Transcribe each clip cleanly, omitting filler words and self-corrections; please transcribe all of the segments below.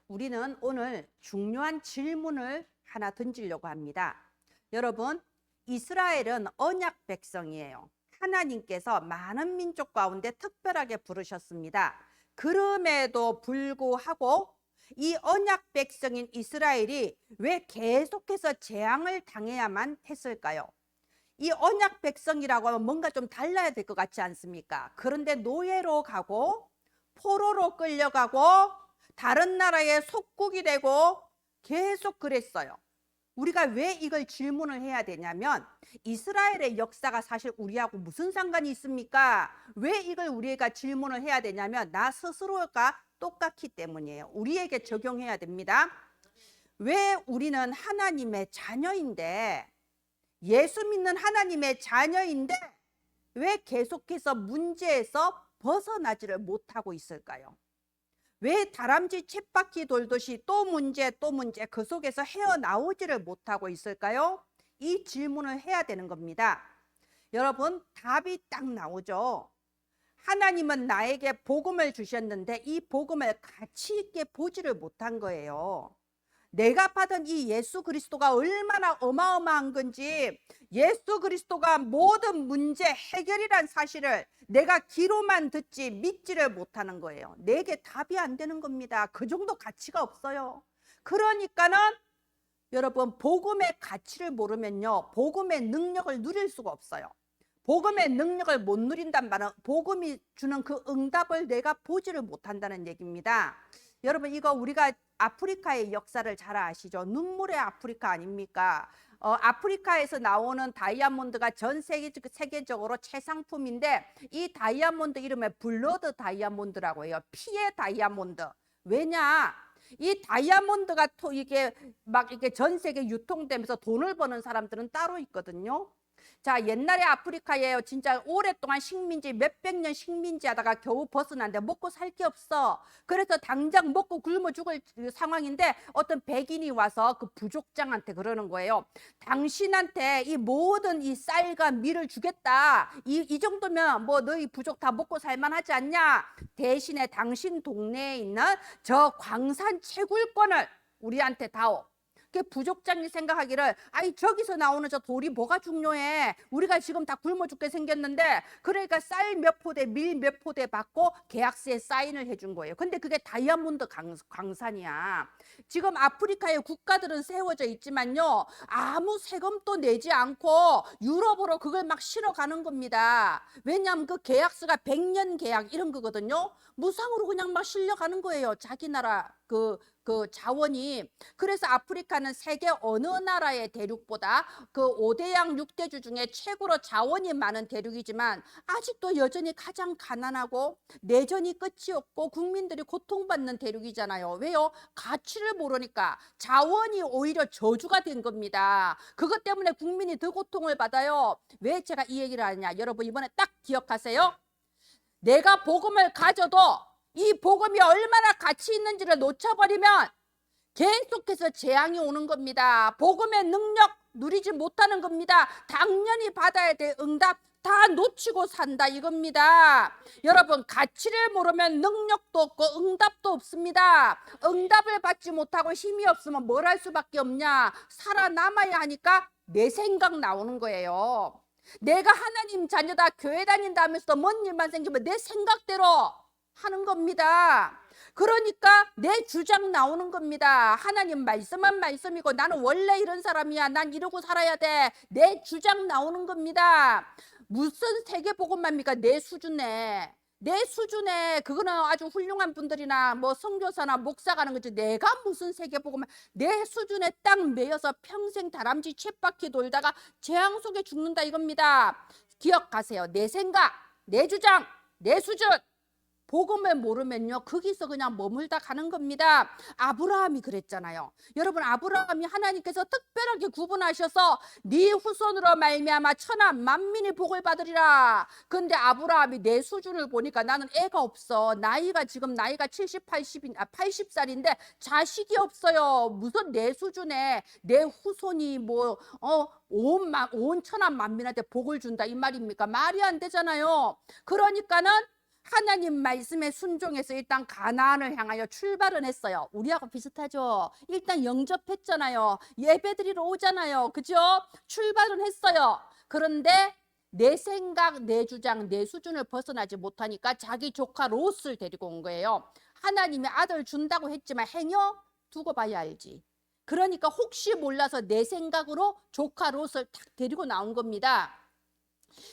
우리는 오늘 중요한 질문을 하나 던지려고 합니다. 여러분, 이스라엘은 언약 백성이에요. 하나님께서 많은 민족 가운데 특별하게 부르셨습니다. 그럼에도 불구하고 이 언약 백성인 이스라엘이 왜 계속해서 재앙을 당해야만 했을까요? 이 언약 백성이라고 하면 뭔가 좀 달라야 될 것 같지 않습니까? 그런데 노예로 가고 포로로 끌려가고 다른 나라의 속국이 되고 계속 그랬어요. 우리가 왜 이걸 질문을 해야 되냐면 이스라엘의 역사가 사실 우리하고 무슨 상관이 있습니까? 왜 이걸 우리가 질문을 해야 되냐면 나 스스로가 똑같기 때문이에요. 우리에게 적용해야 됩니다. 왜 우리는 하나님의 자녀인데, 예수 믿는 하나님의 자녀인데 왜 계속해서 문제에서 벗어나지를 못하고 있을까요? 왜 다람쥐 쳇바퀴 돌듯이 또 문제 그 속에서 헤어나오지를 못하고 있을까요? 이 질문을 해야 되는 겁니다. 여러분, 답이 딱 나오죠. 하나님은 나에게 복음을 주셨는데 이 복음을 가치 있게 보지를 못한 거예요. 내가 받은 이 예수 그리스도가 얼마나 어마어마한 건지, 예수 그리스도가 모든 문제 해결이란 사실을 내가 귀로만 듣지 믿지를 못하는 거예요. 내게 답이 안 되는 겁니다. 그 정도 가치가 없어요. 그러니까는 여러분, 복음의 가치를 모르면요, 복음의 능력을 누릴 수가 없어요. 복음의 능력을 못 누린단 말은 복음이 주는 그 응답을 내가 보지를 못한다는 얘기입니다. 여러분, 이거 우리가 아프리카의 역사를 잘 아시죠? 눈물의 아프리카 아닙니까? 아프리카에서 나오는 다이아몬드가 전 세계적으로 최상품인데 이 다이아몬드 이름에 블러드 다이아몬드라고 해요. 피의 다이아몬드. 왜냐? 이 다이아몬드가 이게 막 이렇게 전 세계 유통되면서 돈을 버는 사람들은 따로 있거든요. 자, 옛날에 아프리카에 진짜 오랫동안 식민지, 몇백 년 식민지 하다가 겨우 벗어났는데 먹고 살 게 없어. 그래서 당장 먹고 굶어 죽을 상황인데 어떤 백인이 와서 그 부족장한테 그러는 거예요. 당신한테 이 모든 이 쌀과 밀을 주겠다. 이 정도면 뭐 너희 부족 다 먹고 살만하지 않냐? 대신에 당신 동네에 있는 저 광산 채굴권을 우리한테 다오. 그 부족장이 생각하기를 아이 저기서 나오는 저 돌이 뭐가 중요해, 우리가 지금 다 굶어 죽게 생겼는데, 그러니까 쌀 몇 포대 밀 몇 포대 받고 계약서에 사인을 해준 거예요. 근데 그게 다이아몬드 광산이야. 지금 아프리카의 국가들은 세워져 있지만요, 아무 세금도 내지 않고 유럽으로 그걸 막 실어가는 겁니다. 왜냐하면 그 계약서가 100년 계약 이런 거거든요. 무상으로 그냥 막 실려가는 거예요, 자기 나라 그 자원이. 그래서 아프리카는 세계 어느 나라의 대륙보다 그 5대양 6대주 중에 최고로 자원이 많은 대륙이지만 아직도 여전히 가장 가난하고 내전이 끝이 없고 국민들이 고통받는 대륙이잖아요. 왜요? 가치를 모르니까. 자원이 오히려 저주가 된 겁니다. 그것 때문에 국민이 더 고통을 받아요. 왜 제가 이 얘기를 하느냐, 여러분 이번에 딱 기억하세요. 내가 복음을 가져도 이 복음이 얼마나 가치 있는지를 놓쳐버리면 계속해서 재앙이 오는 겁니다. 복음의 능력 누리지 못하는 겁니다. 당연히 받아야 될 응답 다 놓치고 산다 이겁니다. 여러분, 가치를 모르면 능력도 없고 응답도 없습니다. 응답을 받지 못하고 힘이 없으면 뭘 할 수밖에 없냐? 살아남아야 하니까 내 생각 나오는 거예요. 내가 하나님 자녀다, 교회 다닌다 하면서 뭔 일만 생기면 내 생각대로 하는 겁니다. 그러니까 내 주장 나오는 겁니다. 하나님 말씀은 말씀이고 나는 원래 이런 사람이야, 난 이러고 살아야 돼, 내 주장 나오는 겁니다. 무슨 세계복음만입니까? 내 수준에 그거는 아주 훌륭한 분들이나 뭐 선교사나 목사가 하는 거지, 내가 무슨 세계복음만. 내 수준에 딱 매여서 평생 다람쥐 쳇바퀴 돌다가 재앙 속에 죽는다 이겁니다. 기억하세요. 내 생각, 내 주장, 내 수준. 복음을 모르면요, 거기서 그냥 머물다 가는 겁니다. 아브라함이 그랬잖아요. 여러분, 아브라함이 하나님께서 특별하게 구분하셔서 네 후손으로 말미암아 천하 만민이 복을 받으리라. 근데 아브라함이 내 수준을 보니까 나는 애가 없어. 지금 나이가 70, 80살인데 자식이 없어요. 무슨 내 수준에 내 후손이 온 천하 만민한테 복을 준다 이 말입니까? 말이 안 되잖아요. 그러니까는 하나님 말씀에 순종해서 일단 가나안을 향하여 출발은 했어요. 우리하고 비슷하죠. 일단 영접했잖아요. 예배드리러 오잖아요. 그죠? 출발은 했어요. 그런데 내 생각, 내 주장, 내 수준을 벗어나지 못하니까 자기 조카 롯을 데리고 온 거예요. 하나님이 아들 준다고 했지만 행여 두고 봐야 알지. 그러니까 혹시 몰라서 내 생각으로 조카 롯을 딱 데리고 나온 겁니다.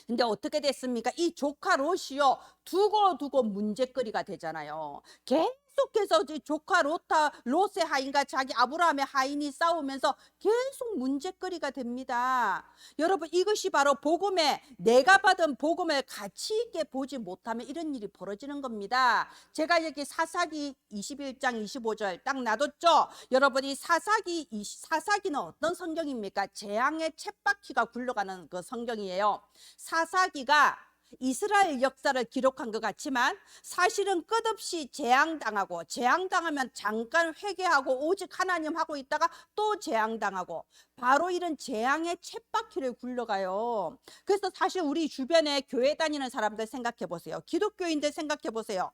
근데 어떻게 됐습니까? 이 조카 롯이요, 두고 문제거리가 되잖아요. 계속해서 조카 롯의 하인과 자기 아브라함의 하인이 싸우면서 계속 문제거리가 됩니다. 여러분, 이것이 바로 복음에, 내가 받은 복음을 가치 있게 보지 못하면 이런 일이 벌어지는 겁니다. 제가 여기 사사기 21장 25절 딱 놔뒀죠. 여러분이 사사기는 어떤 성경입니까? 재앙의 쳇바퀴가 굴러가는 그 성경이에요. 사사기가 이스라엘 역사를 기록한 것 같지만 사실은 끝없이 재앙당하면 잠깐 회개하고 오직 하나님 하고 있다가 또 재앙당하고, 바로 이런 재앙의 쳇바퀴를 굴러가요. 그래서 사실 우리 주변에 교회 다니는 사람들 생각해 보세요. 기독교인들 생각해 보세요.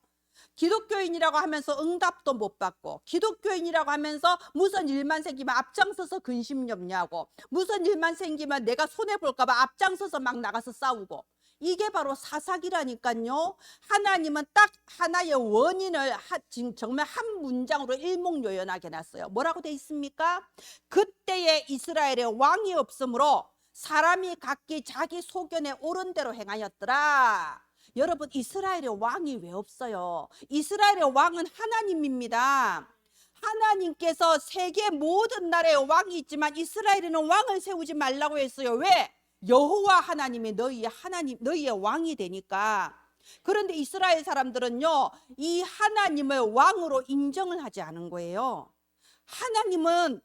기독교인이라고 하면서 응답도 못 받고, 기독교인이라고 하면서 무슨 일만 생기면 앞장서서 근심염려하고, 무슨 일만 생기면 내가 손해볼까 봐 앞장서서 막 나가서 싸우고, 이게 바로 사사기라니까요. 하나님은 딱 하나의 원인을 정말 한 문장으로 일목요연하게 놨어요. 뭐라고 돼 있습니까? 그때의 이스라엘에 왕이 없으므로 사람이 각기 자기 소견에 옳은 대로 행하였더라. 여러분, 이스라엘의 왕이 왜 없어요? 이스라엘의 왕은 하나님입니다. 하나님께서 세계 모든 나라의 왕이 있지만 이스라엘에는 왕을 세우지 말라고 했어요. 왜? 여호와 하나님이 너희의 왕이 되니까. 그런데 이스라엘 사람들은요, 이 하나님을 왕으로 인정을 하지 않은 거예요. 하나님은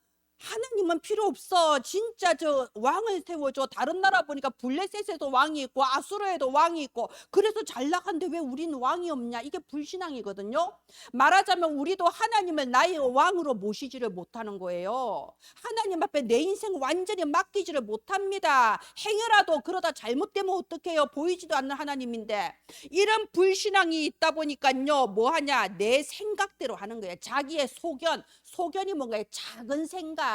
필요 없어. 진짜 저 왕을 세워줘. 다른 나라 보니까 블레셋에도 왕이 있고 아수르에도 왕이 있고 그래서 잘 나간데 왜 우리는 왕이 없냐? 이게 불신앙이거든요. 말하자면 우리도 하나님을 나의 왕으로 모시지를 못하는 거예요. 하나님 앞에 내 인생 완전히 맡기지를 못합니다. 행여라도 그러다 잘못되면 어떡해요? 보이지도 않는 하나님인데. 이런 불신앙이 있다 보니까요, 뭐 하냐? 내 생각대로 하는 거예요. 자기의 소견이 뭔가요? 작은 생각.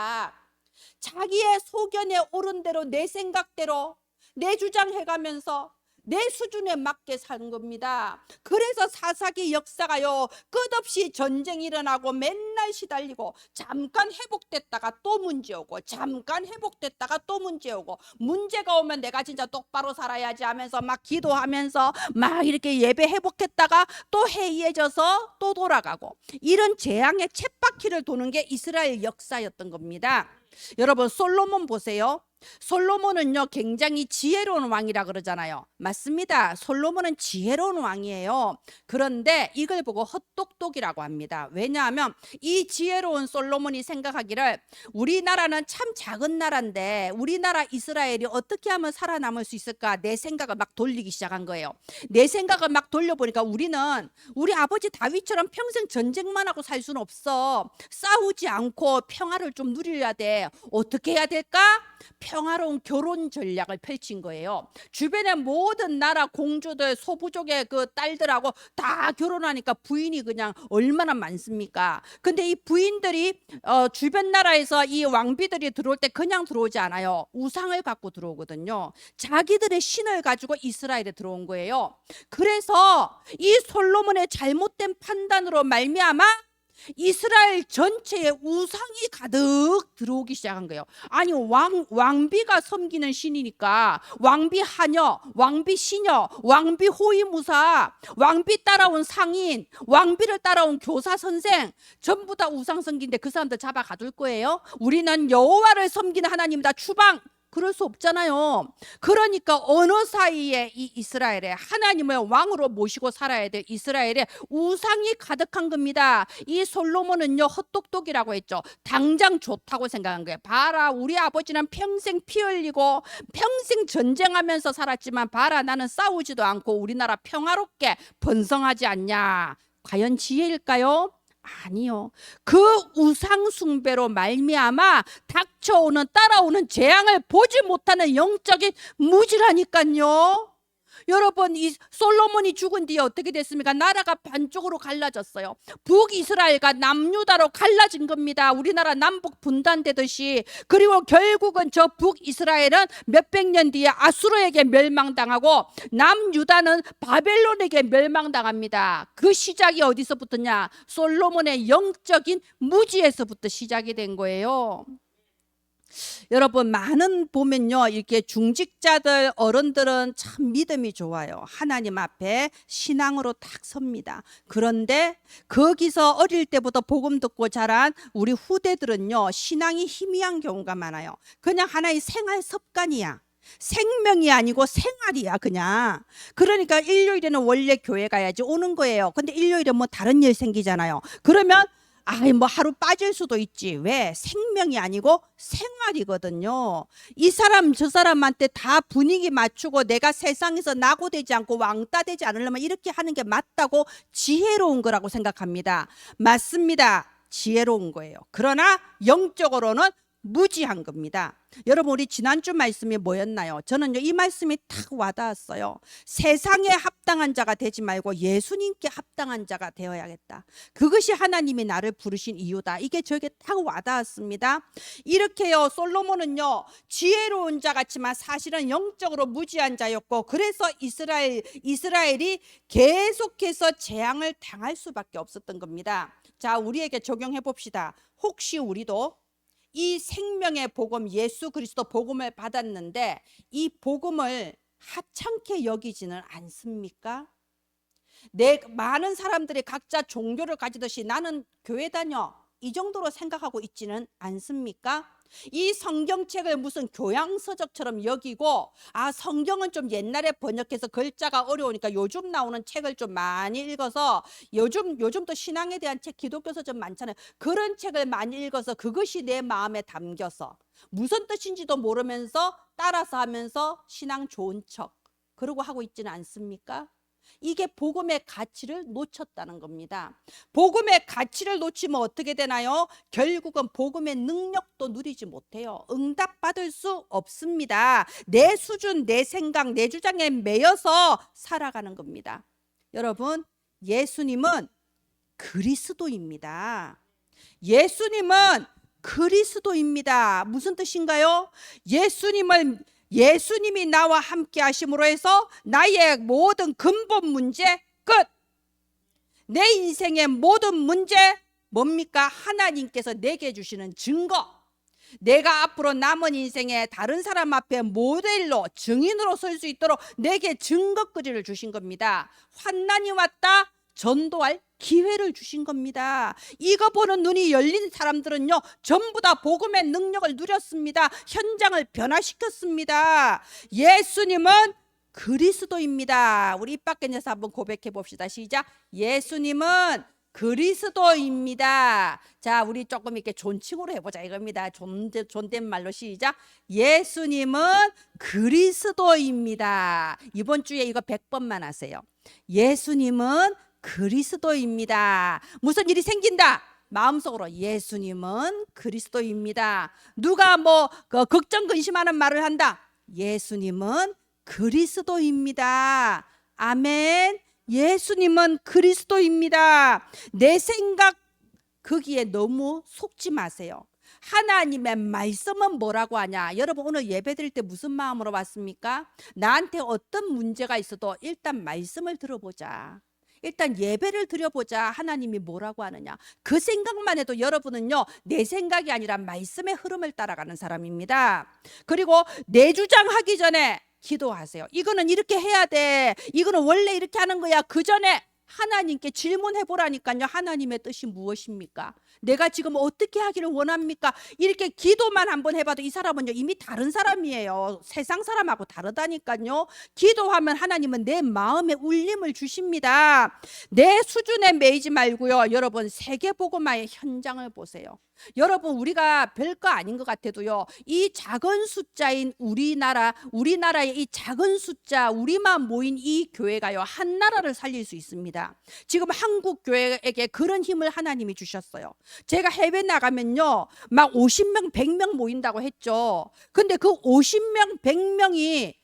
자기의 소견에 옳은 대로 내 생각대로 내 주장해가면서 내 수준에 맞게 사는 겁니다. 그래서 사사기 역사가요, 끝없이 전쟁이 일어나고 맨날 시달리고 잠깐 회복됐다가 또 문제 오고 잠깐 회복됐다가 또 문제 오고, 문제가 오면 내가 진짜 똑바로 살아야지 하면서 막 기도하면서 막 이렇게 예배 회복했다가 또 해이해져서 또 돌아가고, 이런 재앙의 쳇바퀴를 도는 게 이스라엘 역사였던 겁니다. 여러분, 솔로몬 보세요. 솔로몬은요, 굉장히 지혜로운 왕이라 그러잖아요. 맞습니다. 솔로몬은 지혜로운 왕이에요. 그런데 이걸 보고 헛똑똑이라고 합니다. 왜냐하면 이 지혜로운 솔로몬이 생각하기를 우리나라는 참 작은 나라인데 우리나라 이스라엘이 어떻게 하면 살아남을 수 있을까, 내 생각을 막 돌리기 시작한 거예요. 내 생각을 막 돌려보니까 우리 아버지 다윗처럼 평생 전쟁만 하고 살 수는 없어. 싸우지 않고 평화를 좀 누려야 돼. 어떻게 해야 될까? 평화로운 결혼 전략을 펼친 거예요. 주변의 모든 나라 공주들, 소부족의 그 딸들하고 다 결혼하니까 부인이 그냥 얼마나 많습니까? 근데 이 부인들이 주변 나라에서 이 왕비들이 들어올 때 그냥 들어오지 않아요. 우상을 갖고 들어오거든요. 자기들의 신을 가지고 이스라엘에 들어온 거예요. 그래서 이 솔로몬의 잘못된 판단으로 말미암아 이스라엘 전체에 우상이 가득 들어오기 시작한 거예요. 아니, 왕비가 섬기는 신이니까 왕비 하녀, 왕비 시녀, 왕비 호위무사, 왕비 따라온 상인, 왕비를 따라온 교사 선생, 전부 다 우상 섬기는데 그 사람들 잡아 가둘 거예요? 우리는 여호와를 섬기는 하나님이다. 추방. 그럴 수 없잖아요. 그러니까 어느 사이에 이 이스라엘에 하나님을 왕으로 모시고 살아야 될 이스라엘에 우상이 가득한 겁니다. 이 솔로몬은요, 헛똑똑이라고 했죠. 당장 좋다고 생각한 거예요. 봐라, 우리 아버지는 평생 피 흘리고 평생 전쟁하면서 살았지만 봐라, 나는 싸우지도 않고 우리나라 평화롭게 번성하지 않냐. 과연 지혜일까요? 아니요. 그 우상 숭배로 말미암아 따라오는 재앙을 보지 못하는 영적인 무지라니까요. 여러분, 이 솔로몬이 죽은 뒤에 어떻게 됐습니까? 나라가 반쪽으로 갈라졌어요. 북이스라엘과 남유다로 갈라진 겁니다. 우리나라 남북 분단되듯이. 그리고 결국은 저 북이스라엘은 몇백 년 뒤에 아수르에게 멸망당하고 남유다는 바벨론에게 멸망당합니다. 그 시작이 어디서부터냐? 솔로몬의 영적인 무지에서부터 시작이 된 거예요. 여러분, 많은 보면요, 이렇게 중직자들 어른들은 참 믿음이 좋아요. 하나님 앞에 신앙으로 딱 섭니다. 그런데 거기서 어릴 때부터 복음 듣고 자란 우리 후대들은요, 신앙이 희미한 경우가 많아요. 그냥 하나의 생활 습관이야. 생명이 아니고 생활이야, 그냥. 그러니까 일요일에는 원래 교회 가야지 오는 거예요. 근데 일요일에 뭐 다른 일 생기잖아요. 그러면 뭐 하루 빠질 수도 있지. 왜? 생명이 아니고 생활이거든요. 이 사람 저 사람한테 다 분위기 맞추고 내가 세상에서 낙오되지 않고 왕따 되지 않으려면 이렇게 하는 게 맞다고 지혜로운 거라고 생각합니다. 맞습니다. 지혜로운 거예요. 그러나 영적으로는 무지한 겁니다. 여러분, 우리 지난주 말씀이 뭐였나요? 저는요, 이 말씀이 탁 와닿았어요. 세상에 합당한 자가 되지 말고 예수님께 합당한 자가 되어야겠다. 그것이 하나님이 나를 부르신 이유다. 이게 저에게 딱 와닿았습니다. 이렇게요, 솔로몬은요, 지혜로운 자 같지만 사실은 영적으로 무지한 자였고, 그래서 이스라엘이 계속해서 재앙을 당할 수밖에 없었던 겁니다. 자, 우리에게 적용해 봅시다. 혹시 우리도 이 생명의 복음, 예수 그리스도 복음을 받았는데 이 복음을 하찮게 여기지는 않습니까? 많은 사람들이 각자 종교를 가지듯이 나는 교회 다녀, 이 정도로 생각하고 있지는 않습니까? 이 성경책을 무슨 교양서적처럼 여기고, 성경은 좀 옛날에 번역해서 글자가 어려우니까 요즘 나오는 책을 좀 많이 읽어서, 요즘도 신앙에 대한 책, 기독교서 좀 많잖아요. 그런 책을 많이 읽어서 그것이 내 마음에 담겨서 무슨 뜻인지도 모르면서 따라서 하면서 신앙 좋은 척 그러고 하고 있지는 않습니까? 이게 복음의 가치를 놓쳤다는 겁니다. 복음의 가치를 놓치면 어떻게 되나요? 결국은 복음의 능력도 누리지 못해요. 응답받을 수 없습니다. 내 수준, 내 생각, 내 주장에 매여서 살아가는 겁니다. 여러분, 예수님은 그리스도입니다. 예수님은 그리스도입니다. 무슨 뜻인가요? 예수님이 나와 함께 하심으로 해서 나의 모든 근본 문제 끝. 내 인생의 모든 문제 뭡니까? 하나님께서 내게 주시는 증거. 내가 앞으로 남은 인생에 다른 사람 앞에 모델로 증인으로 설 수 있도록 내게 증거거리를 주신 겁니다. 환난이 왔다, 전도할 기회를 주신 겁니다. 이거 보는 눈이 열린 사람들은요, 전부 다 복음의 능력을 누렸습니다. 현장을 변화시켰습니다. 예수님은 그리스도입니다. 우리 입 밖에 내서 한번 고백해 봅시다. 시작. 예수님은 그리스도입니다. 자, 우리 조금 이렇게 존칭으로 해보자 이겁니다. 존댓말로 시작. 예수님은 그리스도입니다. 이번 주에 이거 100번만 하세요. 예수님은 그리스도입니다. 무슨 일이 생긴다, 마음속으로 예수님은 그리스도입니다. 누가 걱정 근심하는 말을 한다, 예수님은 그리스도입니다. 아멘. 예수님은 그리스도입니다. 내 생각 거기에 너무 속지 마세요. 하나님의 말씀은 뭐라고 하냐? 여러분, 오늘 예배 드릴 때 무슨 마음으로 왔습니까? 나한테 어떤 문제가 있어도 일단 말씀을 들어보자. 일단 예배를 드려보자. 하나님이 뭐라고 하느냐, 그 생각만 해도 여러분은요, 내 생각이 아니라 말씀의 흐름을 따라가는 사람입니다. 그리고 내 주장하기 전에 기도하세요. 이거는 이렇게 해야 돼, 이거는 원래 이렇게 하는 거야. 그 전에 하나님께 질문해 보라니까요. 하나님의 뜻이 무엇입니까? 내가 지금 어떻게 하기를 원합니까? 이렇게 기도만 한번 해봐도 이 사람은요, 이미 다른 사람이에요. 세상 사람하고 다르다니까요. 기도하면 하나님은 내 마음에 울림을 주십니다. 내 수준에 매이지 말고요, 여러분, 세계복음화의 현장을 보세요. 여러분, 우리가 별거 아닌 것 같아도요, 이 작은 숫자인 우리나라의 이 작은 숫자, 우리만 모인 이 교회가요, 한 나라를 살릴 수 있습니다. 지금 한국 교회에게 그런 힘을 하나님이 주셨어요. 제가 해외 나가면요, 막 50명, 100명 모인다고 했죠. 근데 그 50명, 100명이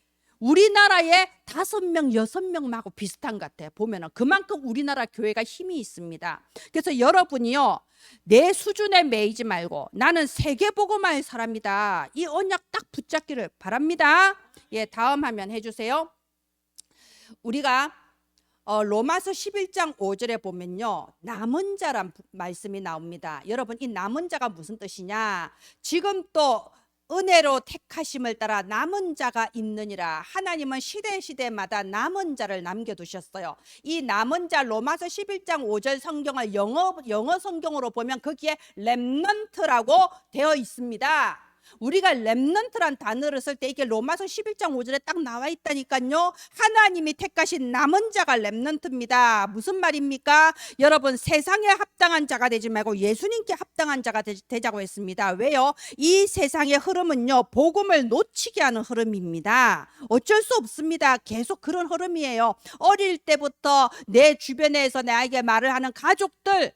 우리나라의 5명, 6명하고 비슷한 것 같아요. 보면은 그만큼 우리나라 교회가 힘이 있습니다. 그래서 여러분이요, 내 수준에 매이지 말고 나는 세계복음화의 사람이다, 이 언약 딱 붙잡기를 바랍니다. 예, 다음 화면 해주세요. 우리가 로마서 11장 5절에 보면요, 남은 자란 말씀이 나옵니다. 여러분, 이 남은 자가 무슨 뜻이냐? 지금 또 은혜로 택하심을 따라 남은 자가 있느니라. 하나님은 시대마다 남은 자를 남겨두셨어요. 이 남은 자, 로마서 11장 5절 성경을 영어 성경으로 보면 거기에 렘넌트라고 되어 있습니다. 우리가 렘넌트란 단어를 쓸 때 이게 로마서 11장 5절에 딱 나와 있다니까요. 하나님이 택하신 남은 자가 렘넌트입니다. 무슨 말입니까? 여러분, 세상에 합당한 자가 되지 말고 예수님께 합당한 자가 되자고 했습니다. 왜요? 이 세상의 흐름은요, 복음을 놓치게 하는 흐름입니다. 어쩔 수 없습니다. 계속 그런 흐름이에요. 어릴 때부터 내 주변에서 나에게 말을 하는 가족들,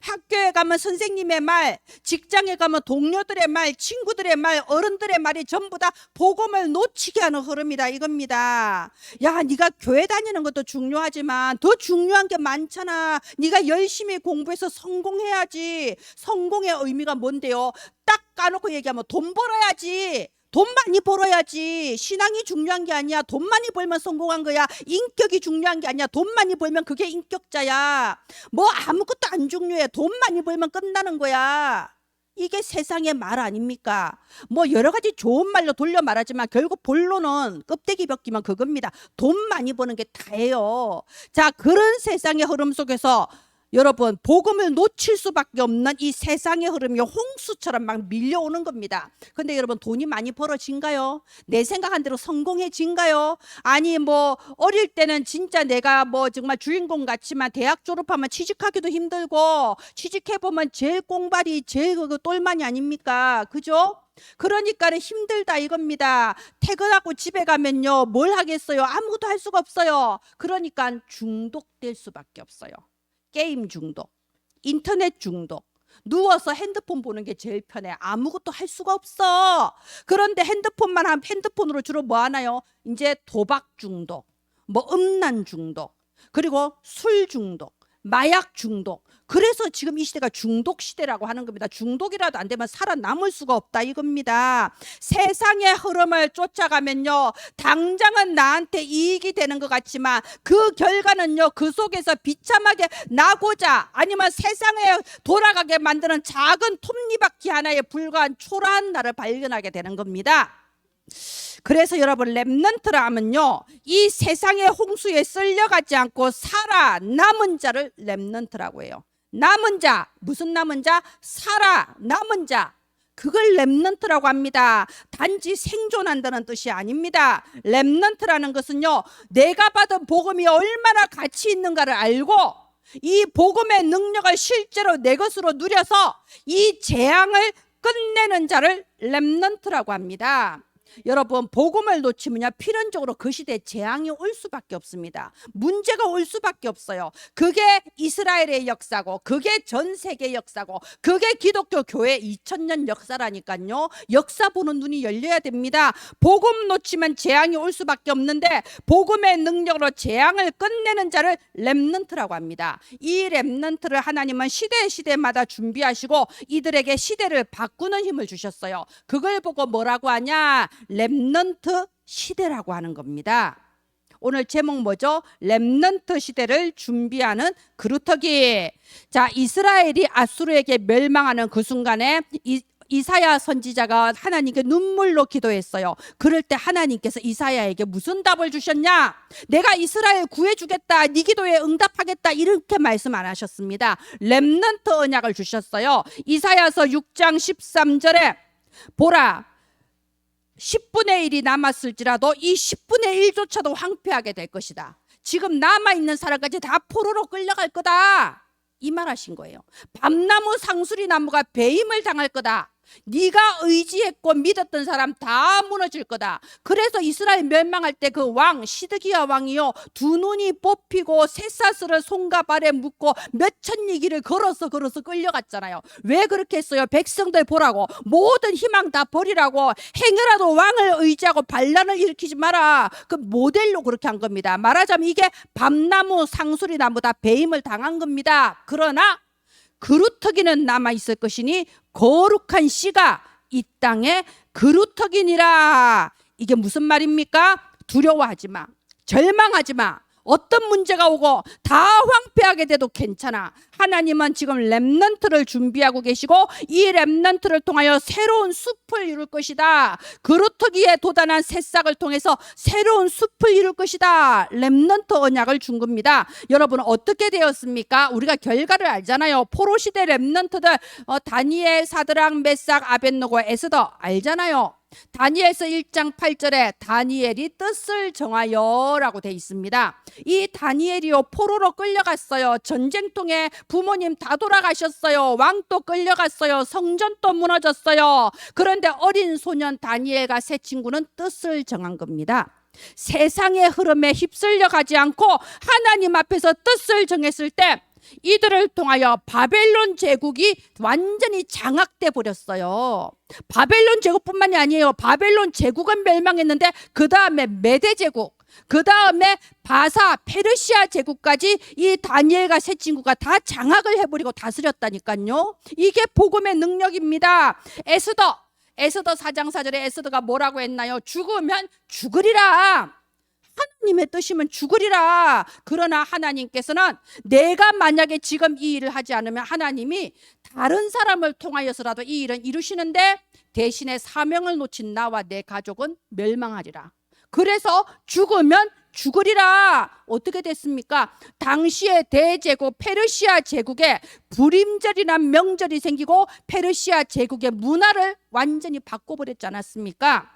학교에 가면 선생님의 말, 직장에 가면 동료들의 말, 친구들의 말, 어른들의 말이 전부 다 복음을 놓치게 하는 흐름이다, 이겁니다. 야, 네가 교회 다니는 것도 중요하지만 더 중요한 게 많잖아. 네가 열심히 공부해서 성공해야지. 성공의 의미가 뭔데요? 딱 까놓고 얘기하면 돈 벌어야지. 돈 많이 벌어야지. 신앙이 중요한 게 아니야. 돈 많이 벌면 성공한 거야. 인격이 중요한 게 아니야. 돈 많이 벌면 그게 인격자야. 뭐 아무것도 안 중요해. 돈 많이 벌면 끝나는 거야. 이게 세상의 말 아닙니까? 뭐 여러 가지 좋은 말로 돌려 말하지만 결국 본론은 껍데기 벗기면 그겁니다. 돈 많이 버는 게 다예요. 자, 그런 세상의 흐름 속에서 여러분, 복음을 놓칠 수밖에 없는 이 세상의 흐름이 홍수처럼 막 밀려오는 겁니다. 근데 여러분, 돈이 많이 벌어진가요? 내 생각한 대로 성공해진가요? 아니, 뭐 어릴 때는 진짜 내가 뭐 정말 주인공 같지만 대학 졸업하면 취직하기도 힘들고, 취직해보면 제일 꽁발이 제일 그 똘마니 아닙니까? 그죠? 그러니까 힘들다, 이겁니다. 퇴근하고 집에 가면요, 뭘 하겠어요? 아무것도 할 수가 없어요. 그러니까 중독될 수밖에 없어요. 게임 중독, 인터넷 중독, 누워서 핸드폰 보는 게 제일 편해. 아무것도 할 수가 없어. 그런데 핸드폰으로 주로 뭐 하나요? 이제 도박 중독, 뭐 음란 중독, 그리고 술 중독, 마약 중독. 그래서 지금 이 시대가 중독 시대라고 하는 겁니다. 중독이라도 안 되면 살아남을 수가 없다, 이겁니다. 세상의 흐름을 쫓아가면요, 당장은 나한테 이익이 되는 것 같지만 그 결과는요, 그 속에서 비참하게 나고자 아니면 세상에 돌아가게 만드는 작은 톱니바퀴 하나에 불과한 초라한 나를 발견하게 되는 겁니다. 그래서 여러분, 렘넌트라 하면요, 이 세상의 홍수에 쓸려가지 않고 살아남은 자를 렘넌트라고 해요. 남은 자, 무슨 남은 자? 살아남은 자, 그걸 렘넌트라고 합니다. 단지 생존한다는 뜻이 아닙니다. 렘넌트라는 것은요, 내가 받은 복음이 얼마나 가치 있는가를 알고 이 복음의 능력을 실제로 내 것으로 누려서 이 재앙을 끝내는 자를 렘넌트라고 합니다. 여러분, 복음을 놓치면요, 필연적으로 그 시대에 재앙이 올 수밖에 없습니다. 문제가 올 수밖에 없어요. 그게 이스라엘의 역사고, 그게 전 세계 역사고, 그게 기독교 교회 2000년 역사라니까요. 역사 보는 눈이 열려야 됩니다. 복음 놓치면 재앙이 올 수밖에 없는데 복음의 능력으로 재앙을 끝내는 자를 렘넌트라고 합니다. 이 렘넌트를 하나님은 시대마다 준비하시고 이들에게 시대를 바꾸는 힘을 주셨어요. 그걸 보고 뭐라고 하냐? 렘넌트 시대라고 하는 겁니다. 오늘 제목 뭐죠? 렘넌트 시대를 준비하는 그루터기. 자, 이스라엘이 아수르에게 멸망하는 그 순간에 이사야 선지자가 하나님께 눈물로 기도했어요. 그럴 때 하나님께서 이사야에게 무슨 답을 주셨냐? 내가 이스라엘 구해주겠다, 네 기도에 응답하겠다, 이렇게 말씀 안 하셨습니다. 렘넌트 언약을 주셨어요. 이사야서 6장 13절에 보라, 10분의 1이 남았을지라도 이 10분의 1조차도 황폐하게 될 것이다. 지금 남아있는 사람까지 다 포로로 끌려갈 거다, 이 말 하신 거예요. 밤나무 상수리 나무가 배임을 당할 거다. 네가 의지했고 믿었던 사람 다 무너질 거다. 그래서 이스라엘 멸망할 때 그 왕 시드기야 왕이요, 두 눈이 뽑히고 쇠사슬을 손과 발에 묶고 몇천 리길을 걸어서 끌려갔잖아요. 왜 그렇게 했어요? 백성들 보라고, 모든 희망 다 버리라고, 행여라도 왕을 의지하고 반란을 일으키지 마라, 그 모델로 그렇게 한 겁니다. 말하자면 이게 밤나무 상수리나무 다 배임을 당한 겁니다. 그러나 그루터기는 남아있을 것이니 거룩한 씨가 이 땅에 그루터기니라. 이게 무슨 말입니까? 두려워하지 마, 절망하지 마. 어떤 문제가 오고 다 황폐하게 돼도 괜찮아. 하나님은 지금 렘넌트를 준비하고 계시고 이 렘넌트를 통하여 새로운 숲을 이룰 것이다. 그루터기에 돋아난 새싹을 통해서 새로운 숲을 이룰 것이다. 렘넌트 언약을 준 겁니다. 여러분 어떻게 되었습니까? 우리가 결과를 알잖아요. 포로시대 렘넌트들, 다니엘, 사드락, 메삭, 아벳느고, 에스더 알잖아요. 다니엘서 1장 8절에 다니엘이 뜻을 정하여 라고 돼 있습니다. 이 다니엘이요, 포로로 끌려갔어요. 전쟁통에 부모님 다 돌아가셨어요. 왕도 끌려갔어요. 성전도 무너졌어요. 그런데 어린 소년 다니엘과 세 친구는 뜻을 정한 겁니다. 세상의 흐름에 휩쓸려 가지 않고 하나님 앞에서 뜻을 정했을 때 이들을 통하여 바벨론 제국이 완전히 장악돼 버렸어요. 바벨론 제국뿐만이 아니에요. 바벨론 제국은 멸망했는데 그 다음에 메대 제국, 그 다음에 바사 페르시아 제국까지 이 다니엘과 세 친구가 다 장악을 해버리고 다스렸다니까요. 이게 복음의 능력입니다. 에스더 4장 4절에 에스더가 뭐라고 했나요? 죽으면 죽으리라. 하나님의 뜻이면 죽으리라. 그러나 하나님께서는 내가 만약에 지금 이 일을 하지 않으면 하나님이 다른 사람을 통하여서라도 이 일은 이루시는데 대신에 사명을 놓친 나와 내 가족은 멸망하리라. 그래서 죽으면 죽으리라. 어떻게 됐습니까? 당시의 대제국 페르시아 제국에 불임절이란 명절이 생기고 페르시아 제국의 문화를 완전히 바꿔버렸지 않았습니까?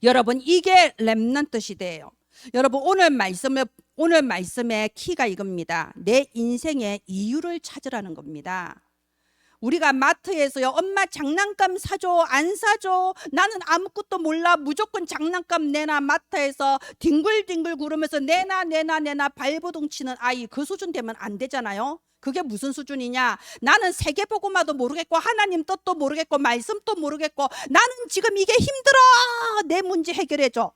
여러분 이게 렘넌트 시대예요. 여러분 오늘 말씀의 키가 이겁니다. 내 인생의 이유를 찾으라는 겁니다. 우리가 마트에서요, 엄마 장난감 사줘 안 사줘, 나는 아무것도 몰라, 무조건 장난감 내놔, 마트에서 뒹굴뒹굴 구르면서 내놔 발버둥 치는 아이, 그 수준 되면 안 되잖아요. 그게 무슨 수준이냐? 나는 세계복음화도 모르겠고 하나님 뜻도 모르겠고 말씀도 모르겠고 나는 지금 이게 힘들어, 내 문제 해결해줘.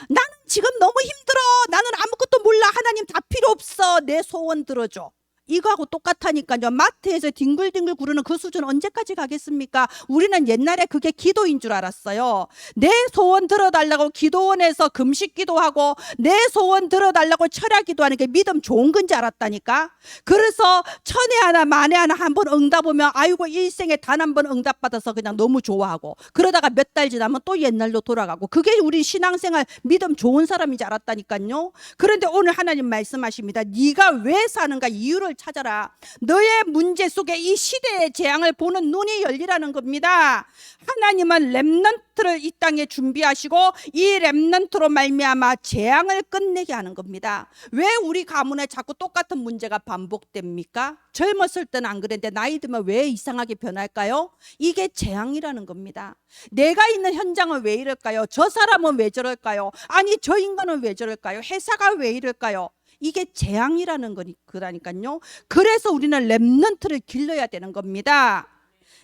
나는 지금 너무 힘들어, 나는 아무것도 몰라, 하나님 다 필요 없어, 내 소원 들어줘. 이거하고 똑같다니까요. 마트에서 뒹굴뒹굴 구르는 그 수준 언제까지 가겠습니까? 우리는 옛날에 그게 기도인 줄 알았어요. 내 소원 들어달라고 기도원에서 금식 기도하고 내 소원 들어달라고 철야 기도하는 게 믿음 좋은 건지 알았다니까. 그래서 천에 하나 만에 하나 한 번 응답 오면 아이고 일생에 단 한 번 응답 받아서 그냥 너무 좋아하고, 그러다가 몇 달 지나면 또 옛날로 돌아가고, 그게 우리 신앙생활 믿음 좋은 사람인지 알았다니까요. 그런데 오늘 하나님 말씀하십니다. 네가 왜 사는가 이유를 찾아라. 너의 문제 속에 이 시대의 재앙을 보는 눈이 열리라는 겁니다. 하나님은 렘넌트를 이 땅에 준비하시고 이 렘넌트로 말미암아 재앙을 끝내게 하는 겁니다. 왜 우리 가문에 자꾸 똑같은 문제가 반복됩니까? 젊었을 때는 안 그랬는데 나이 들면 왜 이상하게 변할까요? 이게 재앙이라는 겁니다. 내가 있는 현장은 왜 이럴까요? 저 사람은 왜 저럴까요? 아니 저 인간은 왜 저럴까요? 회사가 왜 이럴까요? 이게 재앙이라는 거라니까요. 그래서 우리는 렘넌트를 길러야 되는 겁니다.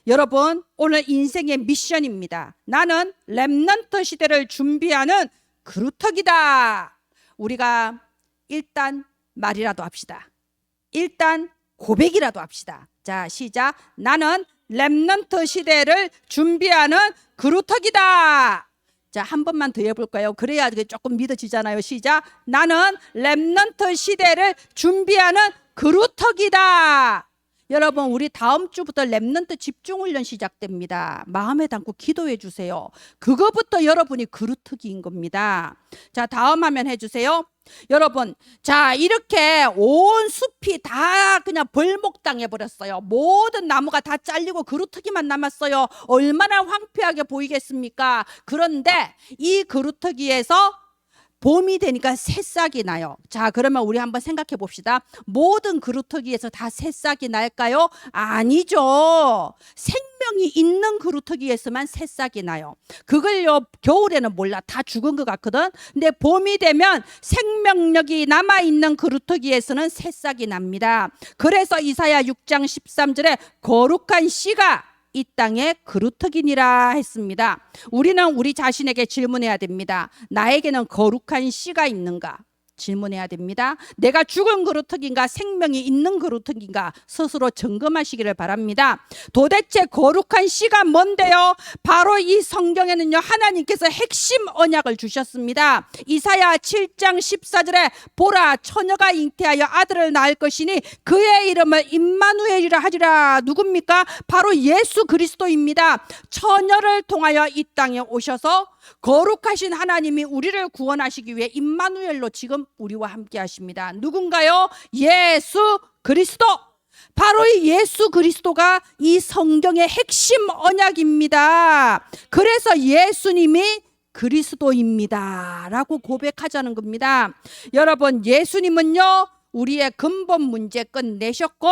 여러분 오늘 인생의 미션입니다. 나는 렘넌트 시대를 준비하는 그루터기다. 우리가 일단 말이라도 합시다. 일단 고백이라도 합시다. 자 시작. 나는 렘넌트 시대를 준비하는 그루터기다. 자, 한 번만 더 해볼까요? 그래야 조금 믿어지잖아요. 시작. 나는 렘넌트 시대를 준비하는 그루터기다. 여러분 우리 다음 주부터 렘넌트 집중훈련 시작됩니다. 마음에 담고 기도해 주세요. 그거부터 여러분이 그루터기인 겁니다. 자 다음 화면 해주세요. 여러분 자 이렇게 온 숲이 다 그냥 벌목당해 버렸어요. 모든 나무가 다 잘리고 그루터기만 남았어요. 얼마나 황폐하게 보이겠습니까? 그런데 이 그루터기에서 봄이 되니까 새싹이 나요. 자 그러면 우리 한번 생각해 봅시다. 모든 그루터기에서 다 새싹이 날까요? 아니죠. 생명이 있는 그루터기에서만 새싹이 나요. 그걸요 겨울에는 몰라, 다 죽은 것 같거든. 근데 봄이 되면 생명력이 남아있는 그루터기에서는 새싹이 납니다. 그래서 이사야 6장 13절에 거룩한 씨가 이 땅의 그루터기니라 했습니다. 우리는 우리 자신에게 질문해야 됩니다. 나에게는 거룩한 씨가 있는가? 질문해야 됩니다. 내가 죽은 그루터기인가 생명이 있는 그루터기인가 스스로 점검하시기를 바랍니다. 도대체 거룩한 씨가 뭔데요? 바로 이 성경에는요 하나님께서 핵심 언약을 주셨습니다. 이사야 7장 14절에 보라 처녀가 잉태하여 아들을 낳을 것이니 그의 이름을 임마누엘이라 하리라. 누굽니까? 바로 예수 그리스도입니다. 처녀를 통하여 이 땅에 오셔서 거룩하신 하나님이 우리를 구원하시기 위해 임마누엘로 지금 우리와 함께 하십니다. 누군가요? 예수 그리스도. 바로 이 예수 그리스도가 이 성경의 핵심 언약입니다. 그래서 예수님이 그리스도입니다 라고 고백하자는 겁니다. 여러분, 예수님은요 우리의 근본 문제 끝내셨고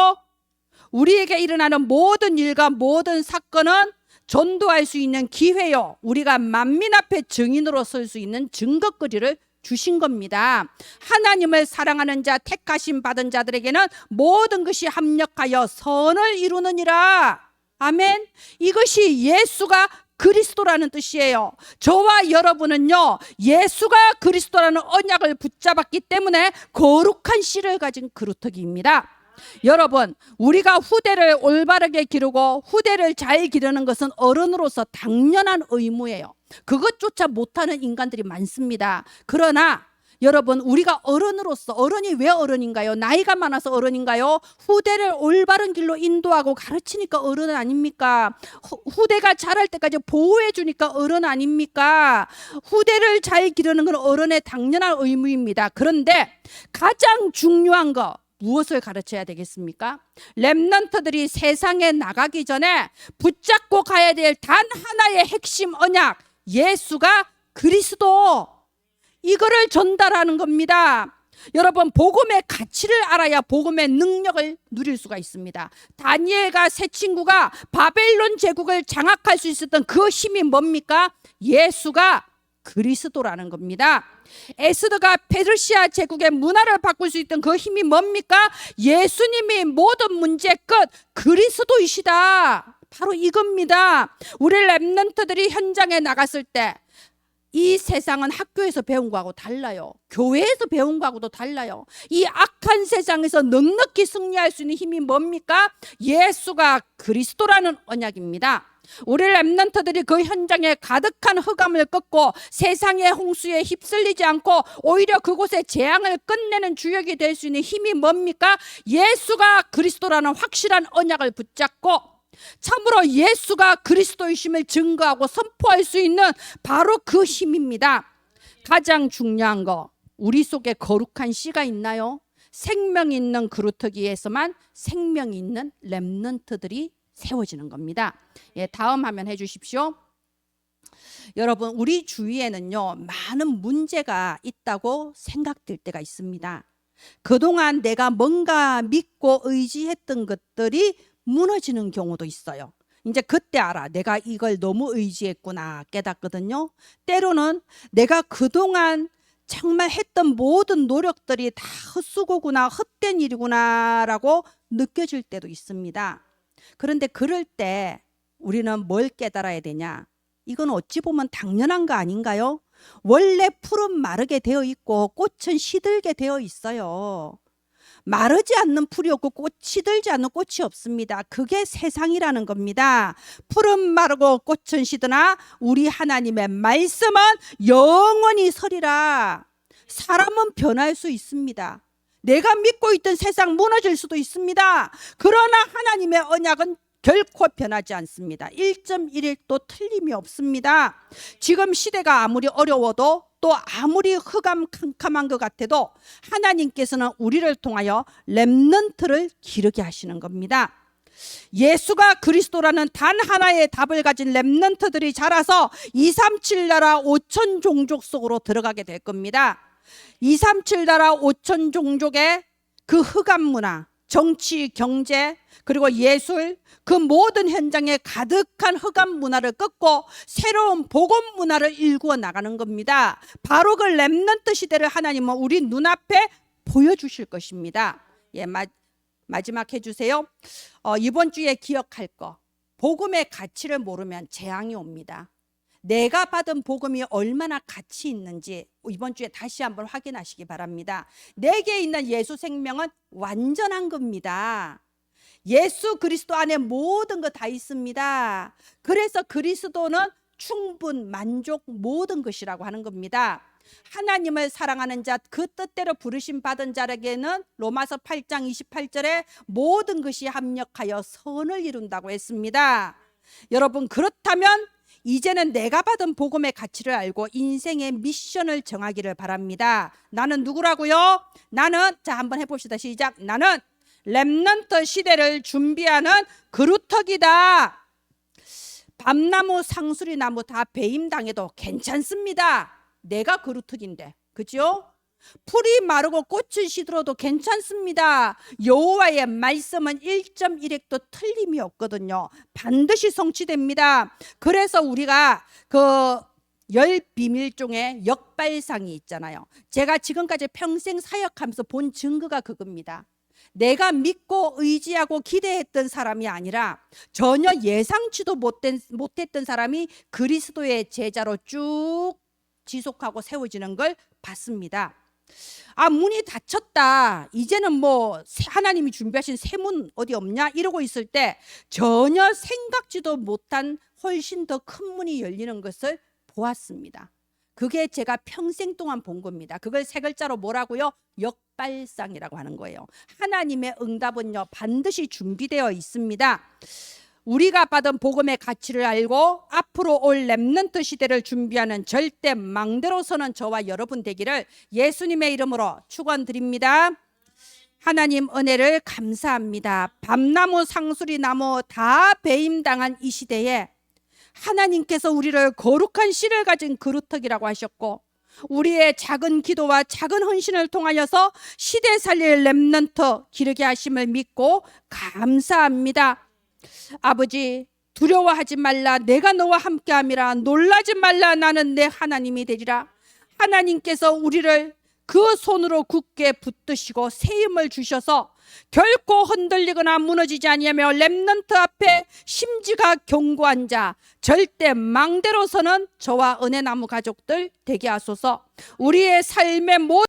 우리에게 일어나는 모든 일과 모든 사건은 전도할 수 있는 기회요, 우리가 만민 앞에 증인으로 설 수 있는 증거거리를 주신 겁니다. 하나님을 사랑하는 자, 택하심 받은 자들에게는 모든 것이 합력하여 선을 이루느니라. 아멘. 이것이 예수가 그리스도라는 뜻이에요. 저와 여러분은요 예수가 그리스도라는 언약을 붙잡았기 때문에 거룩한 씨를 가진 그루터기입니다. 여러분, 우리가 후대를 올바르게 기르고 후대를 잘 기르는 것은 어른으로서 당연한 의무예요. 그것조차 못하는 인간들이 많습니다. 그러나 여러분, 우리가 어른으로서, 어른이 왜 어른인가요? 나이가 많아서 어른인가요? 후대를 올바른 길로 인도하고 가르치니까 어른 아닙니까? 후대가 자랄 때까지 보호해 주니까 어른 아닙니까? 후대를 잘 기르는 건 어른의 당연한 의무입니다. 그런데 가장 중요한 거 무엇을 가르쳐야 되겠습니까? 렘넌트들이 세상에 나가기 전에 붙잡고 가야 될 단 하나의 핵심 언약, 예수가 그리스도, 이거를 전달하는 겁니다. 여러분, 복음의 가치를 알아야 복음의 능력을 누릴 수가 있습니다. 다니엘과 세 친구가 바벨론 제국을 장악할 수 있었던 그 힘이 뭡니까? 예수가 그리스도라는 겁니다. 에스더가 페르시아 제국의 문화를 바꿀 수 있던 그 힘이 뭡니까? 예수님이 모든 문제의 끝 그리스도이시다. 바로 이겁니다. 우리 렘넌트들이 현장에 나갔을 때 이 세상은 학교에서 배운 거하고 달라요. 교회에서 배운 거하고도 달라요. 이 악한 세상에서 넉넉히 승리할 수 있는 힘이 뭡니까? 예수가 그리스도라는 언약입니다. 우리 렘넌트들이 그 현장에 가득한 흑암을 꺾고 세상의 홍수에 휩쓸리지 않고 오히려 그곳에 재앙을 끝내는 주역이 될 수 있는 힘이 뭡니까? 예수가 그리스도라는 확실한 언약을 붙잡고 참으로 예수가 그리스도이심을 증거하고 선포할 수 있는 바로 그 힘입니다. 가장 중요한 거, 우리 속에 거룩한 씨가 있나요? 생명 있는 그루터기에서만 생명 있는 렘넌트들이 세워지는 겁니다. 예, 다음 화면 해주십시오. 여러분, 우리 주위에는요 많은 문제가 있다고 생각될 때가 있습니다. 그동안 내가 뭔가 믿고 의지했던 것들이 무너지는 경우도 있어요. 이제 그때 알아, 내가 이걸 너무 의지했구나 깨닫거든요. 때로는 내가 그동안 정말 했던 모든 노력들이 다 헛수고구나, 헛된 일이구나 라고 느껴질 때도 있습니다. 그런데 그럴 때 우리는 뭘 깨달아야 되냐? 이건 어찌 보면 당연한 거 아닌가요? 원래 풀은 마르게 되어 있고 꽃은 시들게 되어 있어요. 마르지 않는 풀이 없고 시들지 않는 꽃이 없습니다. 그게 세상이라는 겁니다. 풀은 마르고 꽃은 시드나 우리 하나님의 말씀은 영원히 서리라. 사람은 변할 수 있습니다. 내가 믿고 있던 세상 무너질 수도 있습니다. 그러나 하나님의 언약은 결코 변하지 않습니다. 1.1일도 틀림이 없습니다. 지금 시대가 아무리 어려워도 또 아무리 흑암 캄캄한 것 같아도 하나님께서는 우리를 통하여 렘넌트를 기르게 하시는 겁니다. 예수가 그리스도라는 단 하나의 답을 가진 렘넌트들이 자라서 237 나라 5천 종족 속으로 들어가게 될 겁니다. 237 나라 5천 종족의 그 흑암 문화, 정치, 경제, 그리고 예술, 그 모든 현장에 가득한 흑암 문화를 꺾고 새로운 복음 문화를 일구어 나가는 겁니다. 바로 그 렘넌트 시대를 하나님은 우리 눈앞에 보여주실 것입니다. 예, 마지막 해주세요. 이번 주에 기억할 거, 복음의 가치를 모르면 재앙이 옵니다. 내가 받은 복음이 얼마나 가치 있는지 이번 주에 다시 한번 확인하시기 바랍니다. 내게 있는 예수 생명은 완전한 겁니다. 예수 그리스도 안에 모든 거 다 있습니다. 그래서 그리스도는 충분, 만족, 모든 것이라고 하는 겁니다. 하나님을 사랑하는 자, 그 뜻대로 부르심 받은 자에게는 로마서 8장 28절에 모든 것이 합력하여 선을 이룬다고 했습니다. 여러분, 그렇다면 이제는 내가 받은 복음의 가치를 알고 인생의 미션을 정하기를 바랍니다. 나는 누구라고요? 나는, 자 한번 해봅시다. 시작. 나는 렘넌트 시대를 준비하는 그루터기다. 밤나무, 상수리나무 다 배임당해도 괜찮습니다. 내가 그루터기인데, 그죠? 풀이 마르고 꽃이 시들어도 괜찮습니다. 여호와의 말씀은 1.1획도 틀림이 없거든요. 반드시 성취됩니다. 그래서 우리가 그 10비밀 중에 역발상이 있잖아요. 제가 지금까지 평생 사역하면서 본 증거가 그겁니다. 내가 믿고 의지하고 기대했던 사람이 아니라 전혀 예상치도 못했던 사람이 그리스도의 제자로 쭉 지속하고 세워지는 걸 봤습니다. 문이 닫혔다, 이제는 뭐 하나님이 준비하신 새 문 어디 없냐 이러고 있을 때 전혀 생각지도 못한 훨씬 더 큰 문이 열리는 것을 보았습니다. 그게 제가 평생 동안 본 겁니다. 그걸 세 글자로 뭐라고요? 역발상이라고 하는 거예요. 하나님의 응답은요 반드시 준비되어 있습니다. 우리가 받은 복음의 가치를 알고 앞으로 올 렘넌트 시대를 준비하는 절대 망대로 서는 저와 여러분 되기를 예수님의 이름으로 축원드립니다. 하나님 은혜를 감사합니다. 밤나무, 상수리나무 다 배임당한 이 시대에 하나님께서 우리를 거룩한 씨를 가진 그루터기라고 하셨고, 우리의 작은 기도와 작은 헌신을 통하여서 시대 살릴 렘넌트 기르게 하심을 믿고 감사합니다. 아버지, 두려워하지 말라. 내가 너와 함께함이라. 놀라지 말라. 나는 내 하나님이 되리라. 하나님께서 우리를 그 손으로 굳게 붙드시고 새 힘을 주셔서 결코 흔들리거나 무너지지 아니하며 렘넌트 앞에 심지가 견고한 자, 절대 망대로 서는 저와 은혜나무 가족들 되게 하소서. 우리의 삶의 모든